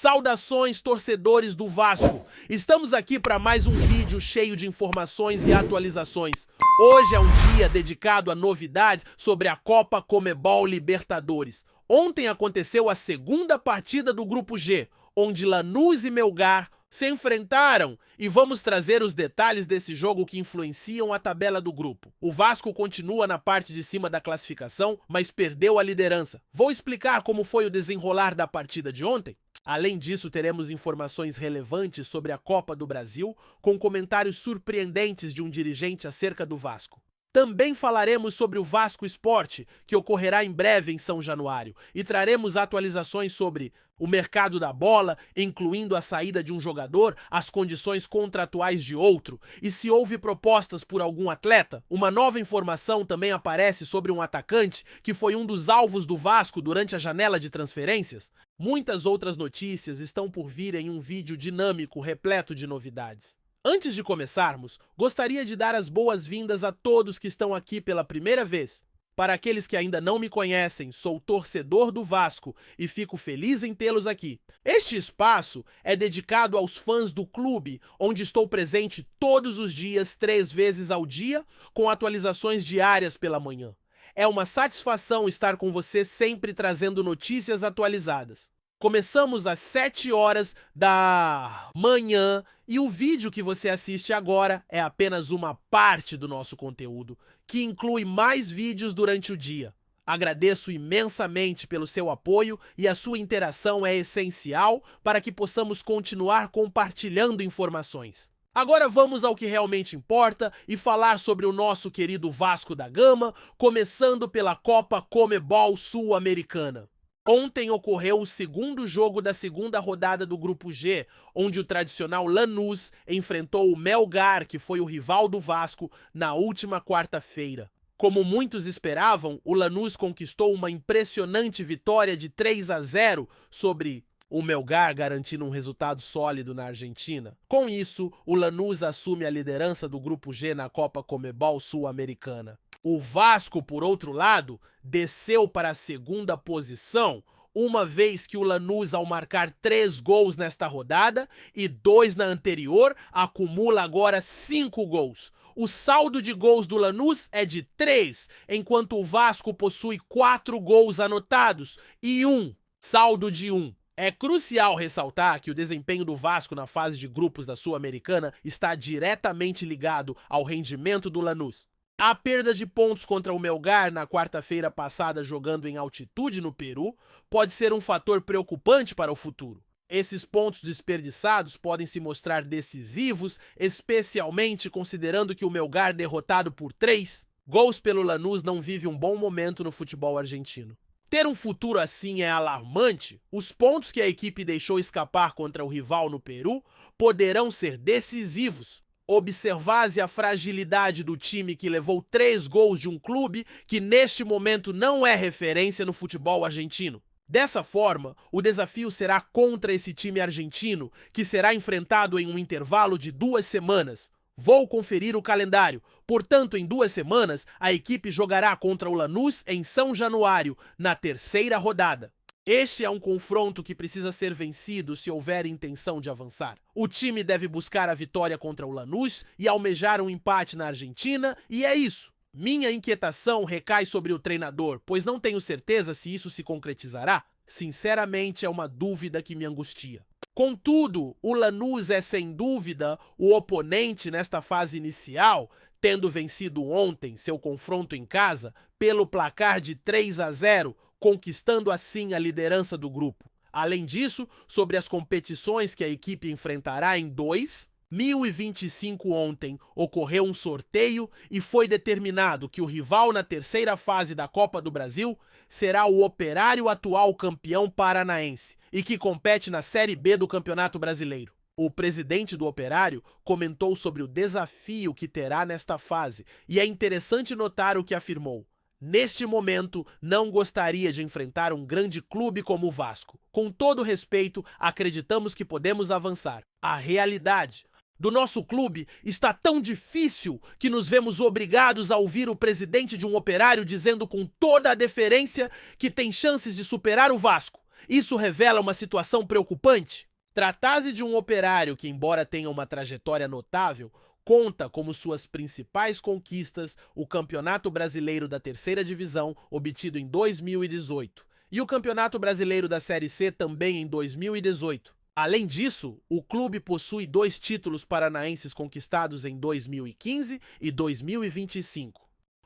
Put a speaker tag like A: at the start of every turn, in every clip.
A: Saudações, torcedores do Vasco! Estamos aqui para mais um vídeo cheio de informações e atualizações. Hoje é um dia dedicado a novidades sobre a Copa Conmebol Libertadores. Ontem aconteceu a segunda partida do Grupo G, onde Lanús e Melgar se enfrentaram e vamos trazer os detalhes desse jogo que influenciam a tabela do grupo. O Vasco continua na parte de cima da classificação, mas perdeu a liderança. Vou explicar como foi o desenrolar da partida de ontem. Além disso, teremos informações relevantes sobre a Copa do Brasil, com comentários surpreendentes de um dirigente acerca do Vasco. Também falaremos sobre o Vasco Esporte, que ocorrerá em breve em São Januário, e traremos atualizações sobre o mercado da bola, incluindo a saída de um jogador, as condições contratuais de outro, e se houve propostas por algum atleta. Uma nova informação também aparece sobre um atacante que foi um dos alvos do Vasco durante a janela de transferências. Muitas outras notícias estão por vir em um vídeo dinâmico repleto de novidades. Antes de começarmos, gostaria de dar as boas-vindas a todos que estão aqui pela primeira vez. Para aqueles que ainda não me conhecem, sou torcedor do Vasco e fico feliz em tê-los aqui. Este espaço é dedicado aos fãs do clube, onde estou presente todos os dias, 3 vezes ao dia, com atualizações diárias pela manhã. É uma satisfação estar com você sempre trazendo notícias atualizadas. Começamos às 7 horas da manhã e o vídeo que você assiste agora é apenas uma parte do nosso conteúdo, que inclui mais vídeos durante o dia. Agradeço imensamente pelo seu apoio e a sua interação é essencial para que possamos continuar compartilhando informações. Agora vamos ao que realmente importa e falar sobre o nosso querido Vasco da Gama, começando pela Copa Conmebol Sul-Americana. Ontem ocorreu o segundo jogo da segunda rodada do Grupo G, onde o tradicional Lanús enfrentou o Melgar, que foi o rival do Vasco, na última quarta-feira. Como muitos esperavam, o Lanús conquistou uma impressionante vitória de 3-0 sobre o Melgar, garantindo um resultado sólido na Argentina. Com isso, o Lanús assume a liderança do Grupo G na Copa Conmebol Sul-Americana. O Vasco, por outro lado, desceu para a segunda posição, uma vez que o Lanús, ao marcar 3 gols nesta rodada e 2 na anterior, acumula agora 5 gols. O saldo de gols do Lanús é de 3, enquanto o Vasco possui 4 gols anotados e 1, saldo de 1. É crucial ressaltar que o desempenho do Vasco na fase de grupos da Sul-Americana está diretamente ligado ao rendimento do Lanús. A perda de pontos contra o Melgar na quarta-feira passada jogando em altitude no Peru pode ser um fator preocupante para o futuro. Esses pontos desperdiçados podem se mostrar decisivos, especialmente considerando que o Melgar, derrotado por 3 gols pelo Lanús, não vive um bom momento no futebol argentino. Ter um futuro assim é alarmante. Os pontos que a equipe deixou escapar contra o rival no Peru poderão ser decisivos. Observasse a fragilidade do time que levou 3 gols de um clube que neste momento não é referência no futebol argentino. Dessa forma, o desafio será contra esse time argentino, que será enfrentado em um intervalo de 2 semanas. Vou conferir o calendário. Portanto, em 2 semanas, a equipe jogará contra o Lanús em São Januário, na 3ª rodada. Este é um confronto que precisa ser vencido se houver intenção de avançar. O time deve buscar a vitória contra o Lanús e almejar um empate na Argentina, e é isso. Minha inquietação recai sobre o treinador, pois não tenho certeza se isso se concretizará. Sinceramente, é uma dúvida que me angustia. Contudo, o Lanús é sem dúvida o oponente nesta fase inicial, tendo vencido ontem seu confronto em casa pelo placar de 3-0, conquistando assim a liderança do grupo. Além disso, sobre as competições que a equipe enfrentará em 2025 ontem, ocorreu um sorteio e foi determinado que o rival na 3ª fase da Copa do Brasil será o Operário, atual campeão paranaense, e que compete na Série B do Campeonato Brasileiro. O presidente do Operário comentou sobre o desafio que terá nesta fase, e é interessante notar o que afirmou. Neste momento, não gostaria de enfrentar um grande clube como o Vasco. Com todo respeito, acreditamos que podemos avançar. A realidade do nosso clube está tão difícil que nos vemos obrigados a ouvir o presidente de um Operário dizendo com toda a deferência que tem chances de superar o Vasco. Isso revela uma situação preocupante? Trata-se de um Operário que, embora tenha uma trajetória notável, conta como suas principais conquistas o Campeonato Brasileiro da Terceira Divisão, obtido em 2018, e o Campeonato Brasileiro da Série C também em 2018. Além disso, o clube possui 2 títulos paranaenses conquistados em 2015 e 2025.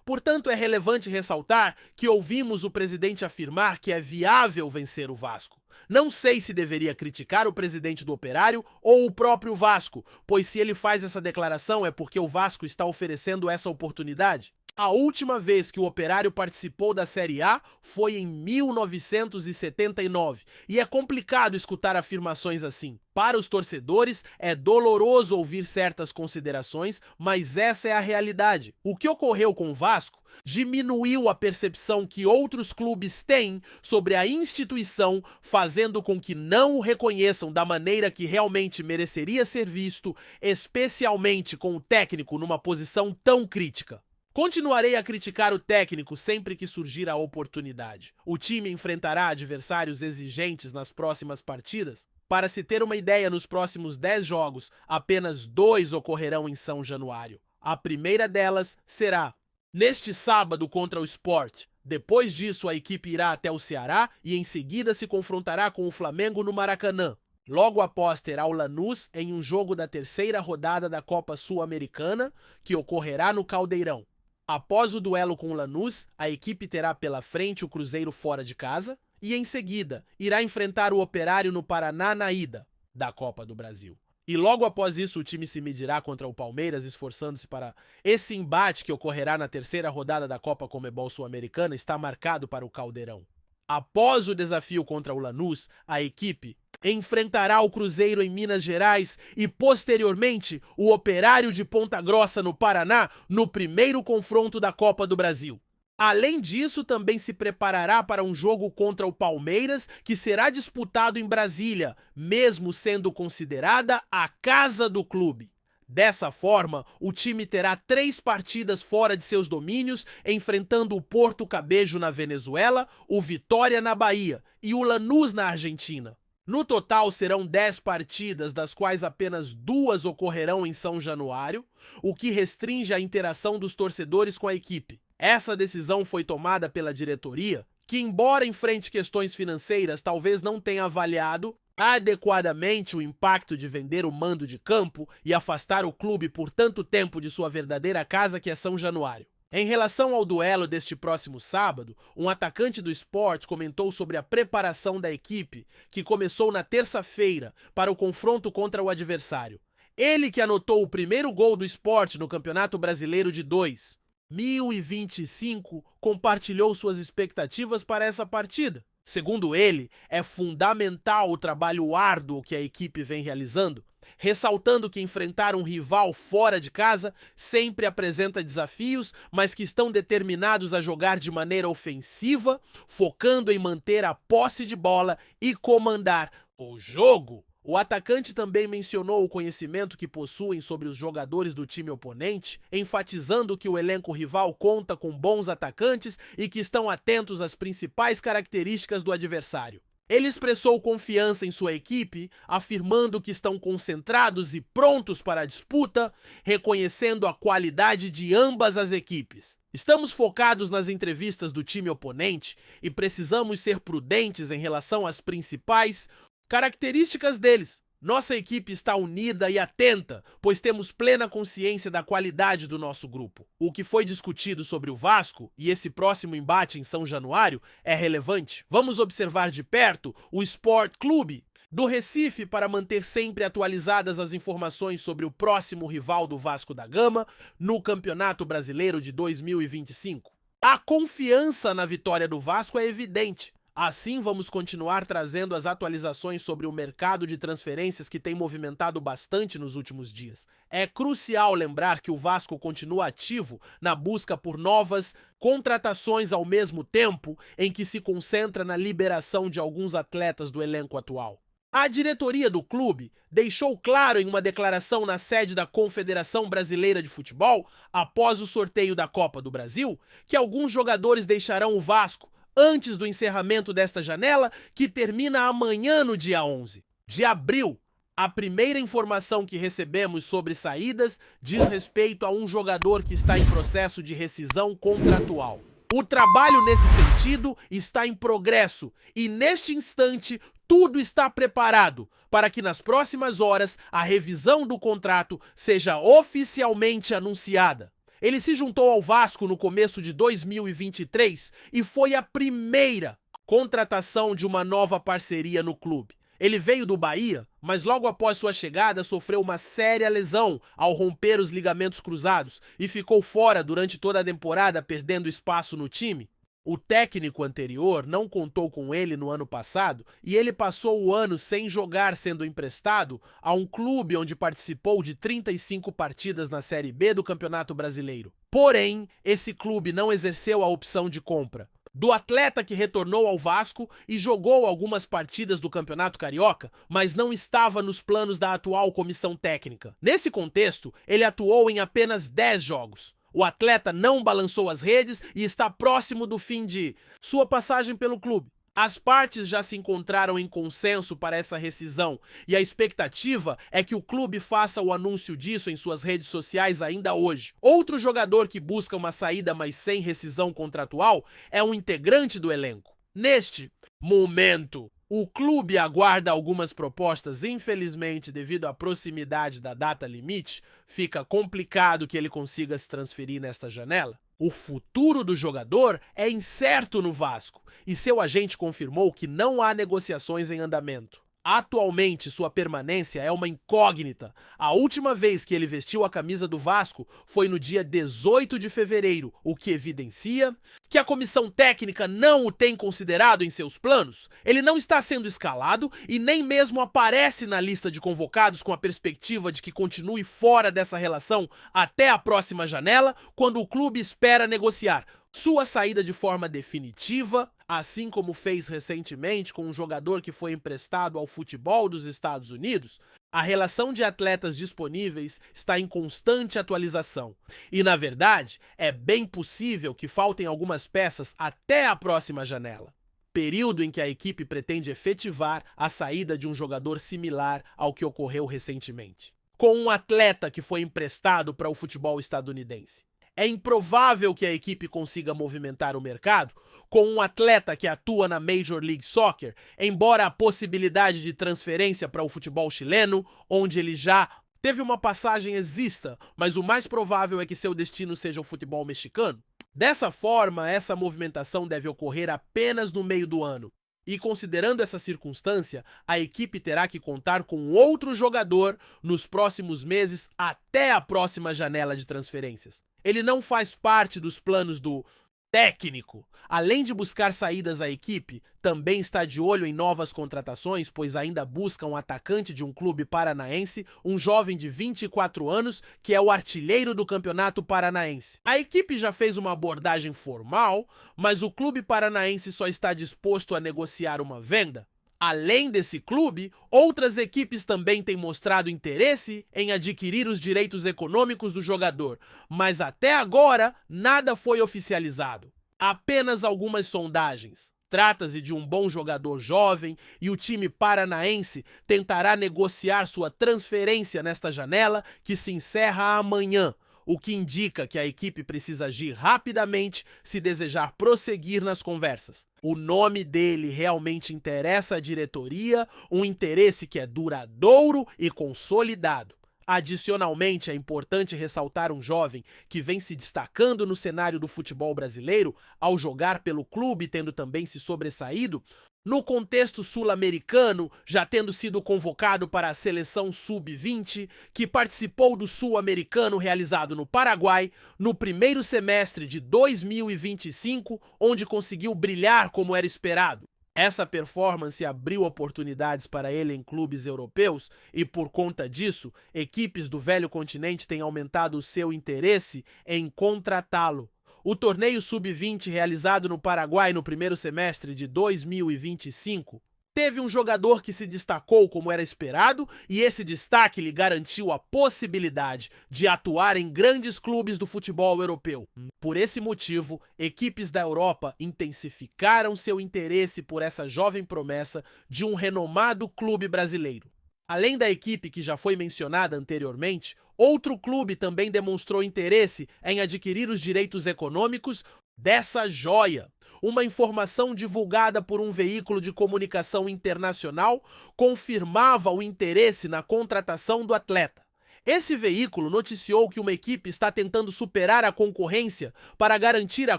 A: Portanto, é relevante ressaltar que ouvimos o presidente afirmar que é viável vencer o Vasco. Não sei se deveria criticar o presidente do Operário ou o próprio Vasco, pois se ele faz essa declaração é porque o Vasco está oferecendo essa oportunidade. A última vez que o Operário participou da Série A foi em 1979, e é complicado escutar afirmações assim. Para os torcedores, é doloroso ouvir certas considerações, mas essa é a realidade. O que ocorreu com o Vasco diminuiu a percepção que outros clubes têm sobre a instituição, fazendo com que não o reconheçam da maneira que realmente mereceria ser visto, especialmente com o técnico numa posição tão crítica. Continuarei a criticar o técnico sempre que surgir a oportunidade. O time enfrentará adversários exigentes nas próximas partidas. Para se ter uma ideia, nos próximos 10 jogos, apenas 2 ocorrerão em São Januário. A primeira delas será neste sábado contra o Sport. Depois disso, a equipe irá até o Ceará e em seguida se confrontará com o Flamengo no Maracanã. Logo após terá o Lanús em um jogo da terceira rodada da Copa Sul-Americana, que ocorrerá no Caldeirão. Após o duelo com o Lanús, a equipe terá pela frente o Cruzeiro fora de casa e, em seguida, irá enfrentar o Operário no Paraná na ida da Copa do Brasil. E logo após isso, o time se medirá contra o Palmeiras, esforçando-se para esse embate que ocorrerá na terceira rodada da Copa Comebol Sul-Americana, está marcado para o Caldeirão. Após o desafio contra o Lanús, a equipe enfrentará o Cruzeiro em Minas Gerais e, posteriormente, o Operário de Ponta Grossa, no Paraná, no primeiro confronto da Copa do Brasil. Além disso, também se preparará para um jogo contra o Palmeiras, que será disputado em Brasília, mesmo sendo considerada a casa do clube. Dessa forma, o time terá 3 partidas fora de seus domínios, enfrentando o Porto Cabejo na Venezuela, o Vitória na Bahia e o Lanús na Argentina. No total, serão 10 partidas, das quais apenas 2 ocorrerão em São Januário, o que restringe a interação dos torcedores com a equipe. Essa decisão foi tomada pela diretoria, que, embora enfrente questões financeiras, talvez não tenha avaliado adequadamente o impacto de vender o mando de campo e afastar o clube por tanto tempo de sua verdadeira casa, que é São Januário. Em relação ao duelo deste próximo sábado, um atacante do Sport comentou sobre a preparação da equipe, que começou na terça-feira para o confronto contra o adversário. Ele, que anotou o primeiro gol do Sport no Campeonato Brasileiro de 2025, compartilhou suas expectativas para essa partida. Segundo ele, é fundamental o trabalho árduo que a equipe vem realizando, ressaltando que enfrentar um rival fora de casa sempre apresenta desafios, mas que estão determinados a jogar de maneira ofensiva, focando em manter a posse de bola e comandar o jogo. O atacante também mencionou o conhecimento que possuem sobre os jogadores do time oponente, enfatizando que o elenco rival conta com bons atacantes e que estão atentos às principais características do adversário. Ele expressou confiança em sua equipe, afirmando que estão concentrados e prontos para a disputa, reconhecendo a qualidade de ambas as equipes. Estamos focados nas entrevistas do time oponente e precisamos ser prudentes em relação às principais características deles. Nossa equipe está unida e atenta, pois temos plena consciência da qualidade do nosso grupo. O que foi discutido sobre o Vasco e esse próximo embate em São Januário é relevante. Vamos observar de perto o Sport Clube do Recife para manter sempre atualizadas as informações sobre o próximo rival do Vasco da Gama no Campeonato Brasileiro de 2025. A confiança na vitória do Vasco é evidente. Assim, vamos continuar trazendo as atualizações sobre o mercado de transferências, que tem movimentado bastante nos últimos dias. É crucial lembrar que o Vasco continua ativo na busca por novas contratações, ao mesmo tempo em que se concentra na liberação de alguns atletas do elenco atual. A diretoria do clube deixou claro em uma declaração na sede da Confederação Brasileira de Futebol, após o sorteio da Copa do Brasil, que alguns jogadores deixarão o Vasco antes do encerramento desta janela, que termina amanhã no dia 11 de abril. A primeira informação que recebemos sobre saídas diz respeito a um jogador que está em processo de rescisão contratual. O trabalho nesse sentido está em progresso e, neste instante, tudo está preparado para que nas próximas horas a revisão do contrato seja oficialmente anunciada. Ele se juntou ao Vasco no começo de 2023 e foi a primeira contratação de uma nova parceria no clube. Ele veio do Bahia, mas logo após sua chegada sofreu uma séria lesão ao romper os ligamentos cruzados e ficou fora durante toda a temporada, perdendo espaço no time. O técnico anterior não contou com ele no ano passado e ele passou o ano sem jogar, sendo emprestado a um clube onde participou de 35 partidas na Série B do Campeonato Brasileiro. Porém, esse clube não exerceu a opção de compra do atleta, que retornou ao Vasco e jogou algumas partidas do Campeonato Carioca, mas não estava nos planos da atual comissão técnica. Nesse contexto, ele atuou em apenas 10 jogos. O atleta não balançou as redes e está próximo do fim de sua passagem pelo clube. As partes já se encontraram em consenso para essa rescisão e a expectativa é que o clube faça o anúncio disso em suas redes sociais ainda hoje. Outro jogador que busca uma saída, mas sem rescisão contratual, é um integrante do elenco. Neste momento, o clube aguarda algumas propostas. Infelizmente, devido à proximidade da data limite, fica complicado que ele consiga se transferir nesta janela. O futuro do jogador é incerto no Vasco e seu agente confirmou que não há negociações em andamento. Atualmente, sua permanência é uma incógnita. A última vez que ele vestiu a camisa do Vasco foi no dia 18 de fevereiro, o que evidencia que a comissão técnica não o tem considerado em seus planos. Ele não está sendo escalado e nem mesmo aparece na lista de convocados, com a perspectiva de que continue fora dessa relação até a próxima janela, quando o clube espera negociar sua saída de forma definitiva, assim como fez recentemente com um jogador que foi emprestado ao futebol dos Estados Unidos. A relação de atletas disponíveis está em constante atualização e, na verdade, é bem possível que faltem algumas peças até a próxima janela, período em que a equipe pretende efetivar a saída de um jogador similar ao que ocorreu recentemente, com um atleta que foi emprestado para o futebol estadunidense. É improvável que a equipe consiga movimentar o mercado com um atleta que atua na Major League Soccer, embora a possibilidade de transferência para o futebol chileno, onde ele já teve uma passagem, exista, mas o mais provável é que seu destino seja o futebol mexicano. Dessa forma, essa movimentação deve ocorrer apenas no meio do ano. E considerando essa circunstância, a equipe terá que contar com outro jogador nos próximos meses até a próxima janela de transferências. Ele não faz parte dos planos do técnico. Além de buscar saídas, a equipe também está de olho em novas contratações, pois ainda busca um atacante de um clube paranaense, um jovem de 24 anos, que é o artilheiro do Campeonato Paranaense. A equipe já fez uma abordagem formal, mas o clube paranaense só está disposto a negociar uma venda. Além desse clube, outras equipes também têm mostrado interesse em adquirir os direitos econômicos do jogador, mas até agora nada foi oficializado. Apenas algumas sondagens. Trata-se de um bom jogador jovem e o time paranaense tentará negociar sua transferência nesta janela, que se encerra amanhã, o que indica que a equipe precisa agir rapidamente se desejar prosseguir nas conversas. O nome dele realmente interessa à diretoria, um interesse que é duradouro e consolidado. Adicionalmente, é importante ressaltar um jovem que vem se destacando no cenário do futebol brasileiro ao jogar pelo clube, tendo também se sobressaído no contexto sul-americano, já tendo sido convocado para a seleção sub-20, que participou do sul-americano realizado no Paraguai no primeiro semestre de 2025, onde conseguiu brilhar como era esperado. Essa performance abriu oportunidades para ele em clubes europeus e, por conta disso, equipes do velho continente têm aumentado o seu interesse em contratá-lo. O torneio sub-20 realizado no Paraguai no primeiro semestre de 2025 Teve um jogador que se destacou como era esperado e esse destaque lhe garantiu a possibilidade de atuar em grandes clubes do futebol europeu. Por esse motivo, equipes da Europa intensificaram seu interesse por essa jovem promessa de um renomado clube brasileiro. Além da equipe que já foi mencionada anteriormente, outro clube também demonstrou interesse em adquirir os direitos econômicos dessa joia. Uma informação divulgada por um veículo de comunicação internacional confirmava o interesse na contratação do atleta. Esse veículo noticiou que uma equipe está tentando superar a concorrência para garantir a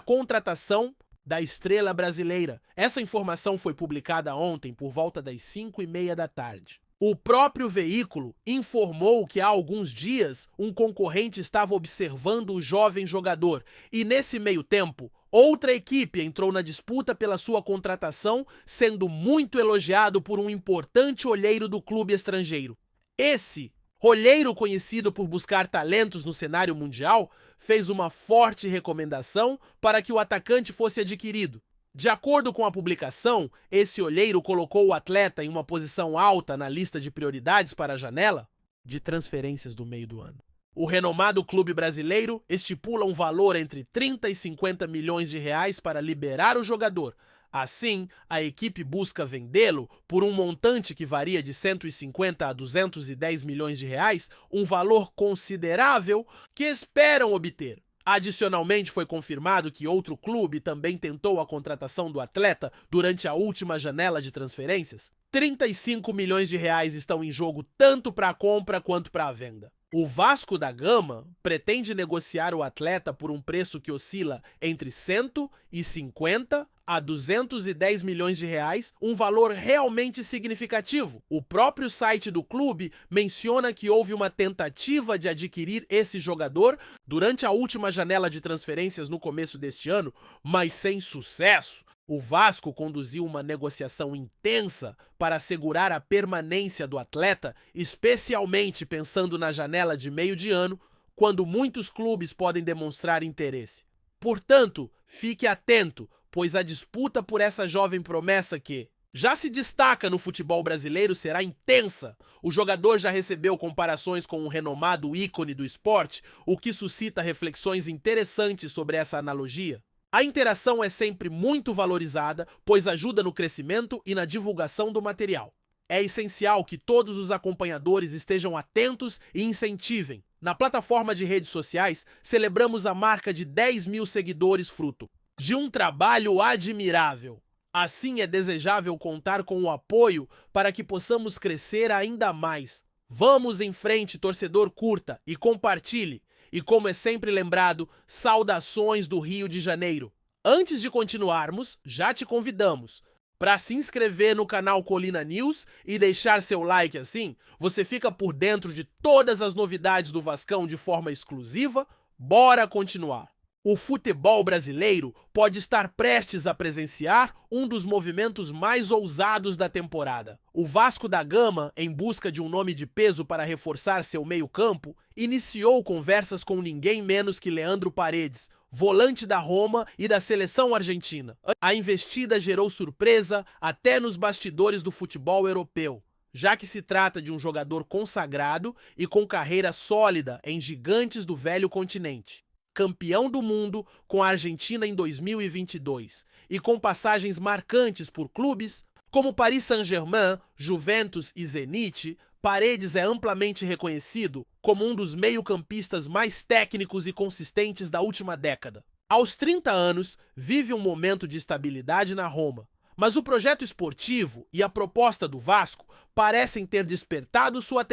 A: contratação da estrela brasileira. Essa informação foi publicada ontem por volta das 5h30 da tarde. O próprio veículo informou que há alguns dias um concorrente estava observando o jovem jogador e, nesse meio tempo, outra equipe entrou na disputa pela sua contratação, sendo muito elogiado por um importante olheiro do clube estrangeiro. Esse olheiro, conhecido por buscar talentos no cenário mundial, fez uma forte recomendação para que o atacante fosse adquirido. De acordo com a publicação, esse olheiro colocou o atleta em uma posição alta na lista de prioridades para a janela de transferências do meio do ano. O renomado clube brasileiro estipula um valor entre 30 e 50 milhões de reais para liberar o jogador. Assim, a equipe busca vendê-lo por um montante que varia de 150 a 210 milhões de reais, um valor considerável que esperam obter. Adicionalmente, foi confirmado que outro clube também tentou a contratação do atleta durante a última janela de transferências. 35 milhões de reais estão em jogo tanto para a compra quanto para a venda. O Vasco da Gama pretende negociar o atleta por um preço que oscila entre 150 a 210 milhões de reais, um valor realmente significativo. O próprio site do clube menciona que houve uma tentativa de adquirir esse jogador durante a última janela de transferências no começo deste ano, mas sem sucesso. O Vasco conduziu uma negociação intensa para assegurar a permanência do atleta, especialmente pensando na janela de meio de ano, quando muitos clubes podem demonstrar interesse. Portanto, fique atento, pois a disputa por essa jovem promessa que já se destaca no futebol brasileiro será intensa. O jogador já recebeu comparações com um renomado ícone do esporte, o que suscita reflexões interessantes sobre essa analogia. A interação é sempre muito valorizada, pois ajuda no crescimento e na divulgação do material. É essencial que todos os acompanhadores estejam atentos e incentivem. Na plataforma de redes sociais, celebramos a marca de 10 mil seguidores fruto de um trabalho admirável. Assim, é desejável contar com o apoio para que possamos crescer ainda mais. Vamos em frente, torcedor, curta e compartilhe. E como é sempre lembrado, saudações do Rio de Janeiro. Antes de continuarmos, já te convidamos para se inscrever no canal Colina News e deixar seu like. Assim, você fica por dentro de todas as novidades do Vascão de forma exclusiva. Bora continuar! O futebol brasileiro pode estar prestes a presenciar um dos movimentos mais ousados da temporada. O Vasco da Gama, em busca de um nome de peso para reforçar seu meio-campo, iniciou conversas com ninguém menos que Leandro Paredes, volante da Roma e da seleção argentina. A investida gerou surpresa até nos bastidores do futebol europeu, já que se trata de um jogador consagrado e com carreira sólida em gigantes do velho continente. Campeão do mundo com a Argentina em 2022 e com passagens marcantes por clubes como Paris Saint-Germain, Juventus e Zenit, Paredes é amplamente reconhecido como um dos meio-campistas mais técnicos e consistentes da última década. Aos 30 anos, vive um momento de estabilidade na Roma, mas o projeto esportivo e a proposta do Vasco parecem ter despertado sua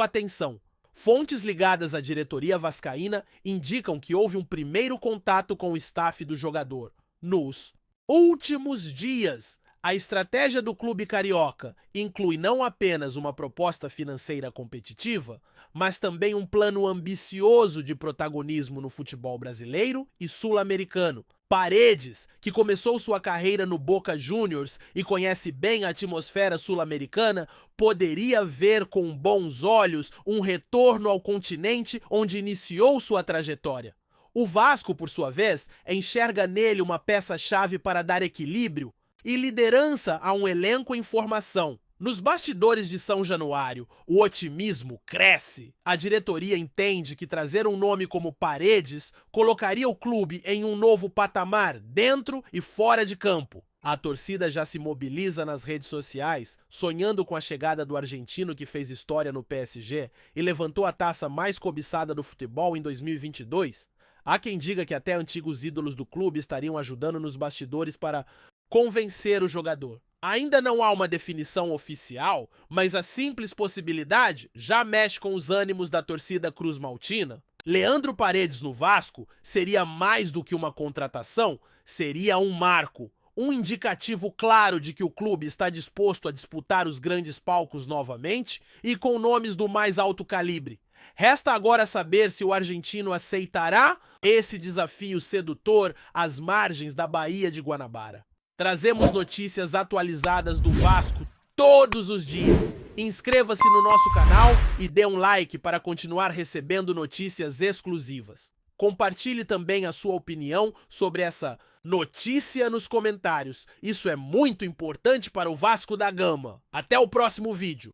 A: atenção. Fontes ligadas à diretoria vascaína indicam que houve um primeiro contato com o staff do jogador nos últimos dias. A estratégia do clube carioca inclui não apenas uma proposta financeira competitiva, mas também um plano ambicioso de protagonismo no futebol brasileiro e sul-americano. Paredes, que começou sua carreira no Boca Juniors e conhece bem a atmosfera sul-americana, poderia ver com bons olhos um retorno ao continente onde iniciou sua trajetória. O Vasco, por sua vez, enxerga nele uma peça-chave para dar equilíbrio e liderança a um elenco em formação. Nos bastidores de São Januário, o otimismo cresce. A diretoria entende que trazer um nome como Paredes colocaria o clube em um novo patamar, dentro e fora de campo. A torcida já se mobiliza nas redes sociais, sonhando com a chegada do argentino que fez história no PSG e levantou a taça mais cobiçada do futebol em 2022. Há quem diga que até antigos ídolos do clube estariam ajudando nos bastidores para convencer o jogador. Ainda não há uma definição oficial, mas a simples possibilidade já mexe com os ânimos da torcida cruz-maltina. Leandro Paredes no Vasco seria mais do que uma contratação, seria um marco, um indicativo claro de que o clube está disposto a disputar os grandes palcos novamente e com nomes do mais alto calibre. Resta agora saber se o argentino aceitará esse desafio sedutor às margens da Baía de Guanabara. Trazemos notícias atualizadas do Vasco todos os dias. Inscreva-se no nosso canal e dê um like para continuar recebendo notícias exclusivas. Compartilhe também a sua opinião sobre essa notícia nos comentários. Isso é muito importante para o Vasco da Gama. Até o próximo vídeo.